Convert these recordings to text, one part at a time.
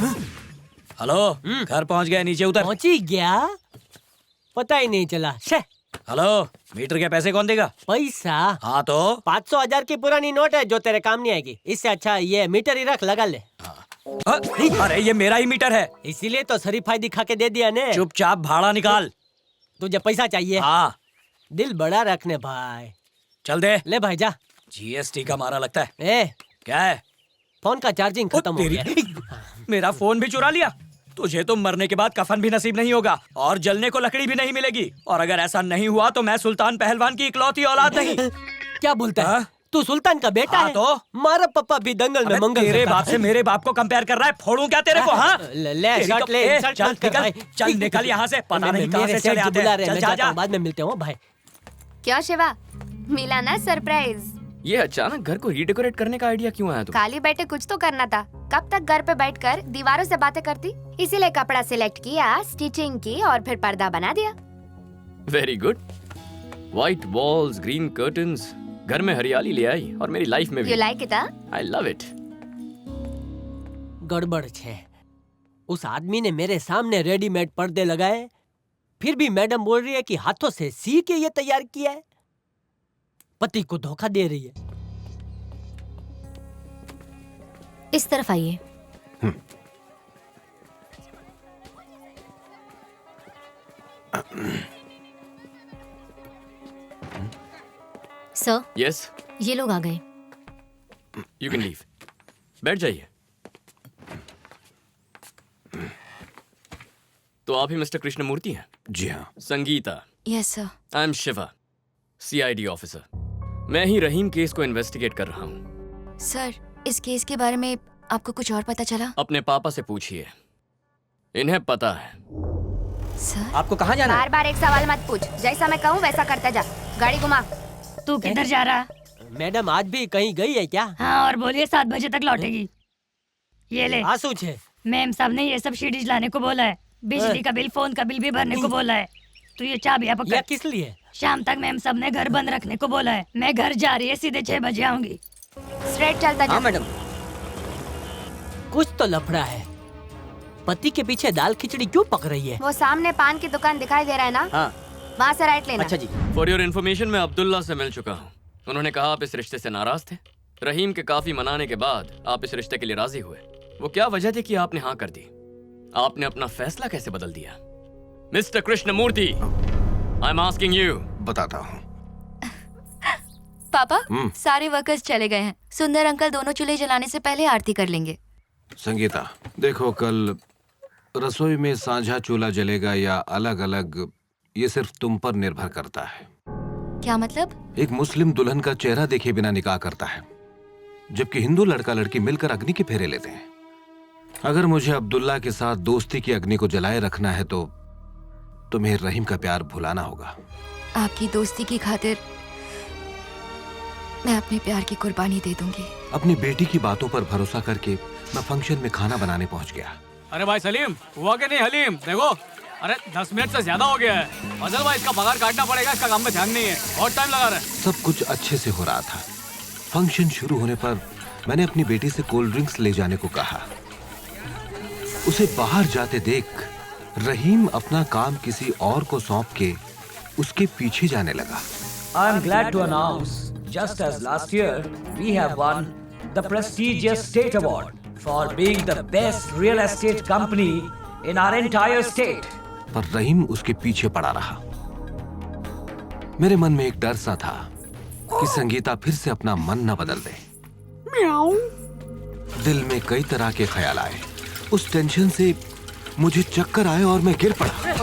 Hello, घर पहुंच गया, नीचे उतर। पहुंची गया, पता ही नहीं चला। शे। हेलो, मीटर के पैसे कौन देगा? पैसा? हाँ तो 500,000 की पुरानी नोट है जो तेरे काम नहीं आएगी। इससे अच्छा ये मीटर ही रख, लगा ले। अरे ये मेरा ही मीटर है, इसीलिए तो शरीफाई दिखा के दे दिया ने। चुपचाप भाड़ा निकाल। तुझे पैसा चाहिए? हाँ। दिल बड़ा रखने भाई। चल दे। ले भाई जा। जीएसटी का मारा लगता है। ए, क्या है? फोन का चार्जिंग खत्म हो गया। मेरा फोन भी चुरा लिया। तुझे तो मरने के बाद कफन भी नसीब नहीं होगा और जलने को लकड़ी भी नहीं मिलेगी। और अगर ऐसा नहीं हुआ तो मैं सुल्तान पहलवान की इकलौती औलाद नहीं। क्या बोलता है? तू सुल्तान का बेटा है? तो मारा पापा भी दंगल में मंगल। तेरे बाप से मेरे बाप को कंपेयर कर रहा है? फोड़ूं क्या तेरे को? हाँ, ले शर्ट ले, चल निकल, चल निकल यहाँ से। पता नहीं कहाँ से चले आते हैं। चल जा। बाद में मिलते हैं भाई। क्या शिवा, मिला ना सरप्राइज? ये अचानक घर को रीडेकोरेट करने का आइडिया क्यों आया? खाली बैठे कुछ तो करना था। कब तक घर पे बैठकर दीवारों से बातें करती? इसीलिए कपड़ा सिलेक्ट किया, स्टिचिंग की और फिर पर्दा बना दिया। Very good. White walls, green curtains, घर में हरियाली ले आई और मेरी लाइफ में भी। You like it, huh? I love it. गड़बड़ छे। उस आदमी ने मेरे सामने रेडीमेड पर्दे लगाए, फिर भी मैडम बोल रही है कि हाथों से सी के ये तैयार किया है। पति को धोखा दे रही है। इस तरफ आइए। सर, Yes, ये लोग आ गए। you can leave. बैठ जाइए। तो आप ही मिस्टर कृष्णमूर्ति हैं? जी हाँ। Sangeeta. Yes sir. I am Shiva, CID officer. मैं ही रहीम केस को इन्वेस्टिगेट कर रहा हूँ। सर, इस केस के बारे में आपको कुछ और पता चला? अपने पापा से पूछिए, इन्हें पता है। सर, आपको कहाँ जाना है? बार बार एक सवाल मत पूछ। जैसा मैं कहूँ वैसा करता जा। गाड़ी घुमा। तू किधर जा रहा? मैडम आज भी कहीं गई है क्या? हाँ, और बोलिए 7 बजे तक लौटेगी। ये ले, आंसू छे। मैम साहब ने ये सब सीरीज लाने को बोला है। बिजली का बिल, फोन का बिल भी भरने को बोला है। तू ये चाबियां यह पकड़। किस लिए? शाम तक मैम साहब ने घर बंद रखने को बोला है। मैं घर जा रही है, सीधे 6 बजे आऊंगी। स्ट्रेट चलता जा। हाँ मैडम। कुछ तो लफड़ा है। पति के पीछे दाल खिचड़ी क्यों पक रही है? वो सामने पान की दुकान दिखाई दे रहा है ना? हाँ। वहाँ से राइट लेना। अच्छा जी। फॉर योर इन्फॉर्मेशन, मैं अब्दुल्ला से मिल चुका हूँ। उन्होंने कहा आप इस रिश्ते से नाराज थे। रहीम के काफी मनाने के बाद आप इस रिश्ते के लिए राजी हुए। वो क्या वजह थी कि आपने हाँ कर दी? आपने अपना फैसला कैसे बदल दिया? Mister Krishnamurthy, I am asking you. बताता हूँ। पापा, सारे वर्कर्स चले गए हैं। सुंदर अंकल दोनों चूल्हे जलाने से पहले आरती कर लेंगे। संगीता, देखो कल रसोई में साझा चूल्हा जलेगा या अलग अलग, ये सिर्फ तुम पर निर्भर करता है। क्या मतलब? एक मुस्लिम दुल्हन का चेहरा देखे बिना निकाह करता है, जबकि हिंदू लड़का लड़की मिलकर अग्नि के फेरे लेते हैं। अगर मुझे अब्दुल्ला के साथ दोस्ती की अग्नि को जलाए रखना है तो तुम्हें रहीम का प्यार भुलाना होगा। आपकी दोस्ती की खातिर मैं अपने प्यार की कुर्बानी दे दूंगी। अपनी बेटी की बातों पर भरोसा करके मैं फंक्शन में खाना बनाने पहुंच गया। अरे भाई सलीम, हुआ कि नहीं हलीम? देखो, अरे 10 मिनट से ज्यादा हो गया है। असल भाई इसका पगार काटना पड़ेगा, इसका काम में ध्यान नहीं है। बहुत टाइम लगा रहा है। सब कुछ अच्छे से हो रहा था। फंक्शन शुरू होने पर मैंने अपनी बेटी से कोल्ड ड्रिंक्स ले जाने को कहा। उसे बाहर जाते देख रहीम अपना काम किसी और को सौंप के उसके पीछे जाने लगा। I am glad to announce, just as last year, we have won the prestigious state award for being the best real estate company in our entire state. पर रहीम उसके पीछे पड़ा रहा। मेरे मन में एक डर सा था कि संगीता फिर से अपना मन न बदल दे। दिल में कई तरह के ख्याल आए। उस टेंशन से मुझे चक्कर आए और मैं गिर पड़ा। अरे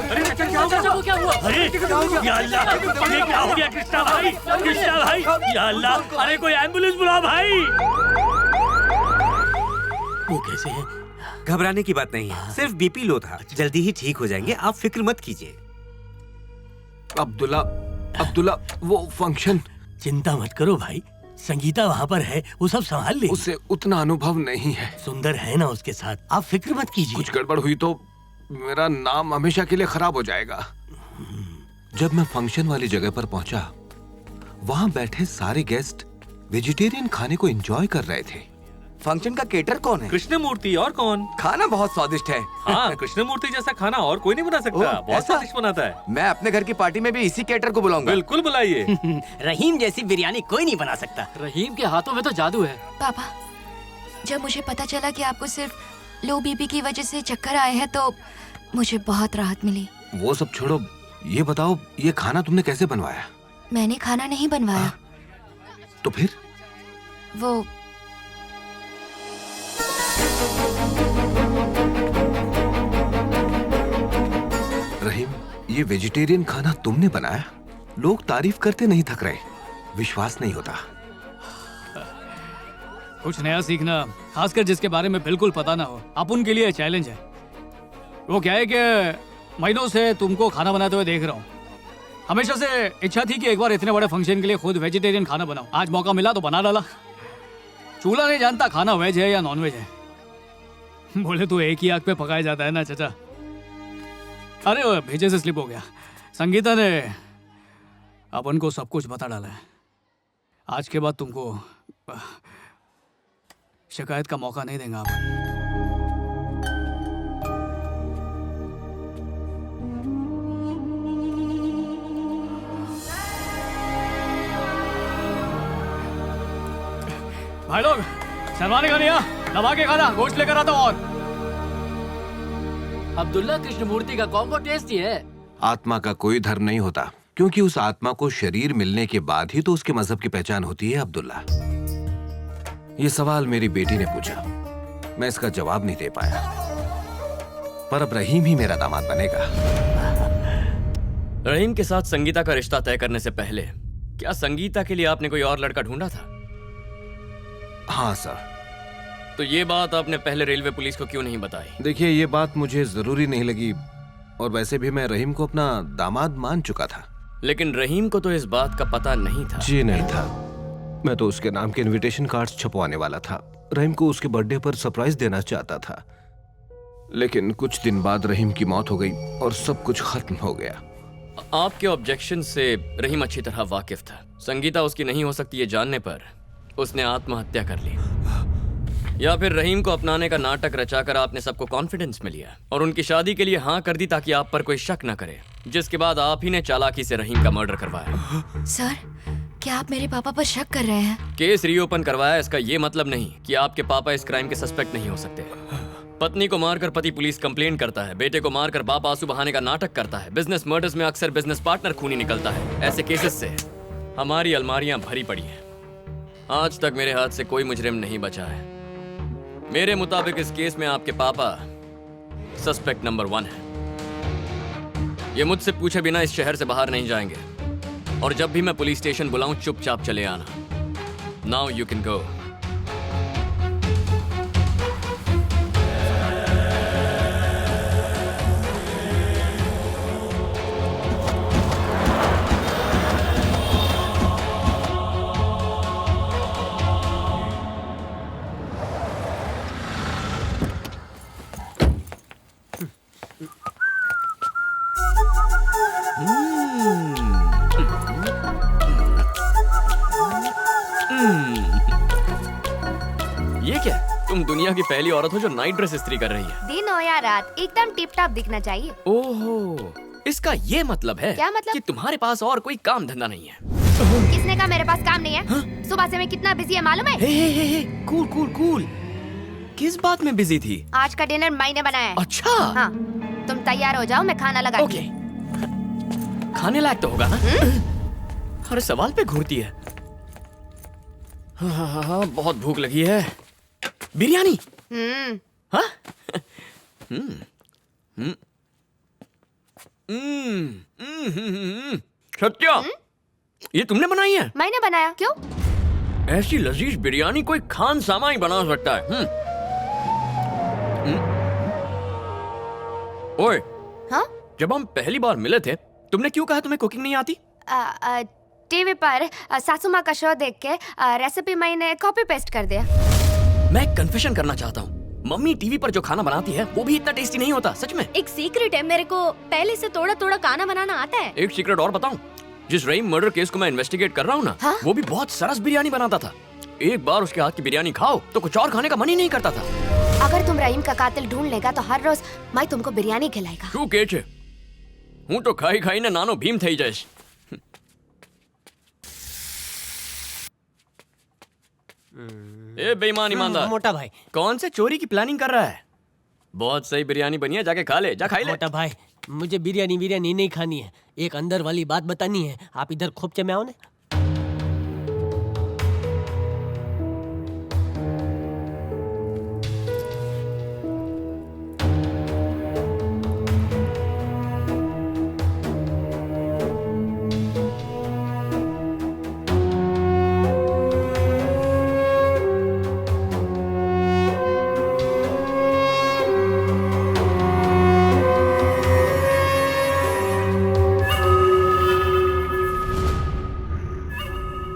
या अल्लाह, ये क्या हो गया कृष्णा भाई? कृष्णा भाई, या अल्लाह, अरे कोई एम्बुलेंस बुलाओ भाई। वो कैसे है? घबराने की बात नहीं है, सिर्फ बीपी लो था। जल्दी ही ठीक हो जाएंगे, आप फिक्र मत कीजिए। अब्दुल्ला, वो फंक्शन। चिंता मत करो भाई, संगीता वहाँ पर है, वो सब संभाल ले। उसे उतना अनुभव नहीं है। सुंदर है ना उसके साथ, आप फिक्र मत कीजिए। कुछ गड़बड़ हुई तो मेरा नाम हमेशा के लिए खराब हो जाएगा। जब मैं फंक्शन वाली जगह पर पहुंचा, वहां बैठे सारे गेस्ट वेजिटेरियन खाने को एंजॉय कर रहे थे। फंक्शन का केटर कौन है? कृष्णमूर्ति, और कौन? खाना बहुत स्वादिष्ट है। हाँ, कृष्णमूर्ति जैसा खाना और कोई नहीं बना सकता। ओह, बहुत ऐसा? स्वादिष्ट बनाता है। मैं अपने घर की पार्टी में भी इसी केटर को बुलाऊंगा। बिल्कुल बुलाइए। रहीम जैसी बिरयानी कोई नहीं बना सकता। रहीम के हाथों में तो जादू है। पापा, जब मुझे पता चला कि आपको सिर्फ लो बीपी की वजह से चक्कर आए हैं तो मुझे बहुत राहत मिली। वो सब छोड़ो, ये बताओ ये खाना तुमने कैसे बनवाया? मैंने खाना नहीं बनवाया। तो फिर? वो रहीम, ये वेजिटेरियन खाना तुमने बनाया? लोग तारीफ करते नहीं थक रहे, विश्वास नहीं होता। कुछ नया सीखना, खासकर जिसके बारे में बिल्कुल पता ना हो, आप उनके लिए चैलेंज है। वो क्या है कि महीनों से तुमको खाना बनाते हुए देख रहा हूँ। हमेशा से इच्छा थी कि एक बार इतने बड़े फंक्शन के लिए खुद वेजिटेरियन खाना बनाऊं। आज मौका मिला तो बना डाला। चूल्हा नहीं जानता खाना वेज है या नॉन वेज है। बोले तो एक ही आग पे पकाया जाता है ना चाचा। अरे वो भेजे से स्लिप हो गया। संगीता ने अपन को सब कुछ बता डाला है। आज के बाद तुमको शिकायत का मौका नहीं देंगे अपन। भाई लोग, शर्माने का नहीं है, दबा के खाना, गोश्त लेकर आता हूं। और अब्दुल्ला कृष्णमूर्ति का कॉम्बो टेस्टी है। आत्मा का कोई धर्म नहीं होता, क्योंकि उस आत्मा को शरीर मिलने के बाद ही तो उसके मजहब की पहचान होती है। अब्दुल्ला, ये सवाल मेरी बेटी ने पूछा, मैं इसका जवाब नहीं दे पाया, पर अब रहीम ही मेरा दामाद बनेगा। रहीम के साथ संगीता का रिश्ता तय करने से पहले क्या संगीता के लिए आपने कोई और लड़का ढूंढा था? हाँ सर। तो ये बात आपने पहले रेलवे पुलिस को क्यों नहीं बताई? देखिए, ये बात मुझे जरूरी नहीं लगी, और वैसे भी मैं रहीम को अपना दामाद मान चुका था। लेकिन रहीम को तो इस बात का पता नहीं था। जी नहीं था। मैं तो उसके नाम के इनविटेशन कार्ड्स छपवाने वाला था। रहीम को उसके बर्थडे पर सरप्राइज देना चाहता था, लेकिन कुछ दिन बाद रहीम की मौत हो गई और सब कुछ खत्म हो गया। आपके ऑब्जेक्शन से रहीम अच्छी तरह वाकिफ था। संगीता उसकी नहीं हो सकती ये जानने पर उसने आत्महत्या कर ली, या फिर रहीम को अपनाने का नाटक रचाकर आपने सबको कॉन्फिडेंस में लिया और उनकी शादी के लिए हाँ कर दी ताकि आप पर कोई शक न करे, जिसके बाद आप ही ने चालाकी से रहीम का मर्डर करवाया। सर, क्या आप मेरे पापा पर शक कर रहे हैं? केस रीओपन करवाया, इसका ये मतलब नहीं कि आपके पापा इस क्राइम के सस्पेक्ट नहीं हो सकते। पत्नी को मारकर पति पुलिस कंप्लेंट करता है, बेटे को मारकर बाप आंसू बहाने का नाटक करता है, बिजनेस मर्डर्स में अक्सर बिजनेस पार्टनर खूनी निकलता है। ऐसे केसेस से हमारी अलमारियां भरी पड़ी हैं। आज तक मेरे हाथ से कोई मुजरिम नहीं बचा है। मेरे मुताबिक इस केस में आपके पापा सस्पेक्ट नंबर 1 है। ये मुझसे पूछे बिना इस शहर से बाहर नहीं जाएंगे, और जब भी मैं पुलिस स्टेशन बुलाऊं चुपचाप चले आना। Now you can go. ये क्या? तुम दुनिया की पहली औरत हो जो नाइट ड्रेस इस्त्री कर रही है। दिन हो या रात, एकदम टिप टॉप दिखना चाहिए। ओहो, इसका ये मतलब है क्या मतलब? कि तुम्हारे पास और कोई काम धंधा नहीं है। किसने कहा मेरे पास काम नहीं है? सुबह से मैं कितना बिजी है मालूम है? हे, कूल कूल कूल। किस बात में बिजी थी? आज का डिनर मैंने बनाया है। अच्छा। हाँ, तुम तैयार हो जाओ, मैं खाना लगा। ओके, खाने लायक तो होगा ना? हर सवाल पे घूरती है। हाँ, बहुत भूख लगी है। बिरयानी। हाँ? सत्या, ये तुमने बनाई है? मैंने बनाया। क्यों? ऐसी लजीज बिरयानी कोई खान सामा ही बना सकता है। ओए, हाँ? जब हम पहली बार मिले थे तुमने क्यों कहा तुम्हें कुकिंग नहीं आती? टीवी पर सासू माँ का शो देख के रेसिपी मैंने कॉपी पेस्ट कर दिया। मैं कन्फेशन करना चाहता हूँ, मम्मी टीवी पर जो खाना बनाती है वो भी इतना टेस्टी नहीं होता, सच में। एक सीक्रेट है, मेरे को पहले से थोड़ा थोड़ा खाना बनाना आता है। एक सीक्रेट और बताऊं? जिस रहीम मर्डर केस को मैं इन्वेस्टिगेट कर रहा हूँ ना, हाँ? वो भी बहुत सरस बिरयानी बनाता था। एक बार उसके हाथ की बिरयानी खाओ तो कुछ और खाने का मन ही नहीं करता था। अगर तुम रहीम का कातिल ढूंढ लेगा तो हर रोज मैं तुमको बिरयानी खिलाएगा। શું કે છે? હું તો ખાઈ ખાઈને નાનો ભીમ થઈ જઈશ। ए बेईमान ईमानदार, मोटा भाई कौन से चोरी की प्लानिंग कर रहा है? बहुत सही बिरयानी बनी है, जाके खा ले, जा खाई ले। मोटा भाई मुझे बिरयानी बिरयानी नहीं खानी है, एक अंदर वाली बात बतानी है। आप इधर खोपचे में आओ ना।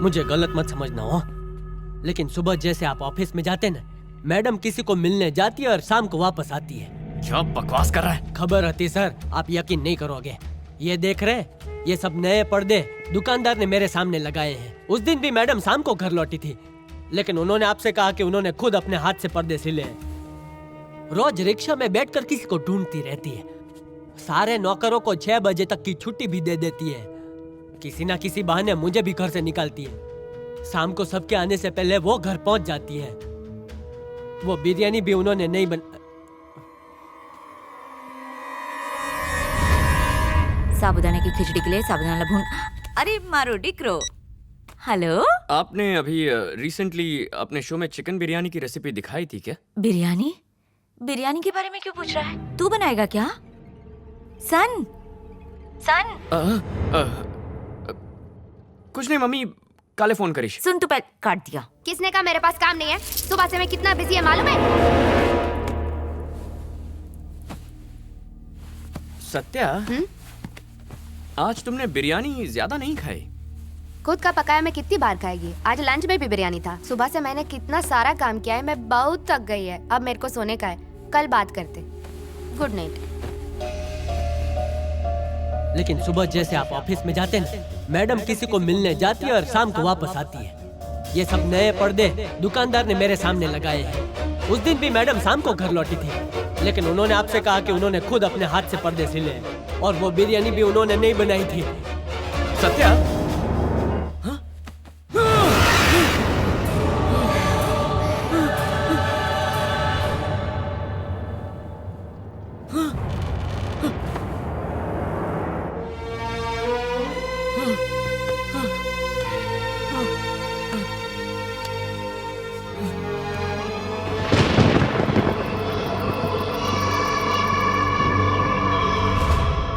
मुझे गलत मत समझना हो, लेकिन सुबह जैसे आप ऑफिस में जाते ना, मैडम किसी को मिलने जाती है और शाम को वापस आती है। क्या बकवास कर रहा है? खबर रहती सर, आप यकीन नहीं करोगे। ये देख रहे, ये सब नए पर्दे दुकानदार ने मेरे सामने लगाए हैं। उस दिन भी मैडम शाम को घर लौटी थी, लेकिन उन्होंने आपसे कहा कि उन्होंने खुद अपने हाथ से पर्दे सिले हैं। रोज रिक्शा में बैठकर किसी को ढूंढती रहती है। सारे नौकरों को 6 बजे तक की छुट्टी भी दे देती है। किसी ना किसी बहाने मुझे भी घर से निकालती है। शाम को सबके आने से पहले वो घर पहुंच जाती है। वो बिरयानी भी उन्होंने नहीं साबुदाने की खिचड़ी के लिए साबुदाना भून। अरे मारो डिक्रो। हेलो, आपने अभी रिसेंटली अपने शो में चिकन बिरयानी की रेसिपी दिखाई थी क्या? बिरयानी? बिरयानी के बारे में क्यों पूछ रहा है? तू बनाएगा क्या? सन कुछ नहीं मम्मी, काले फोन करीश। सुन, तू पहले काट दिया। किसने कहा मेरे पास काम नहीं है? सुबह से मैं कितना बिजी है मालूम है? सत्या, आज तुमने बिरयानी ज्यादा नहीं खाई। खुद का पकाया मैं कितनी बार खाएगी? आज लंच में भी बिरयानी था। सुबह से मैंने कितना सारा काम किया है, मैं बहुत थक गई है। अब मेरे को सोने का है, कल बात करते। Good night. लेकिन सुबह जैसे आप ऑफिस में जाते ना, मैडम किसी को मिलने जाती है और शाम को वापस आती है। ये सब नए पर्दे दुकानदार ने मेरे सामने लगाए हैं। उस दिन भी मैडम शाम को घर लौटी थी, लेकिन उन्होंने आपसे कहा कि उन्होंने खुद अपने हाथ से पर्दे सिले हैं और वो बिरयानी भी उन्होंने नहीं बनाई थी। सत्या,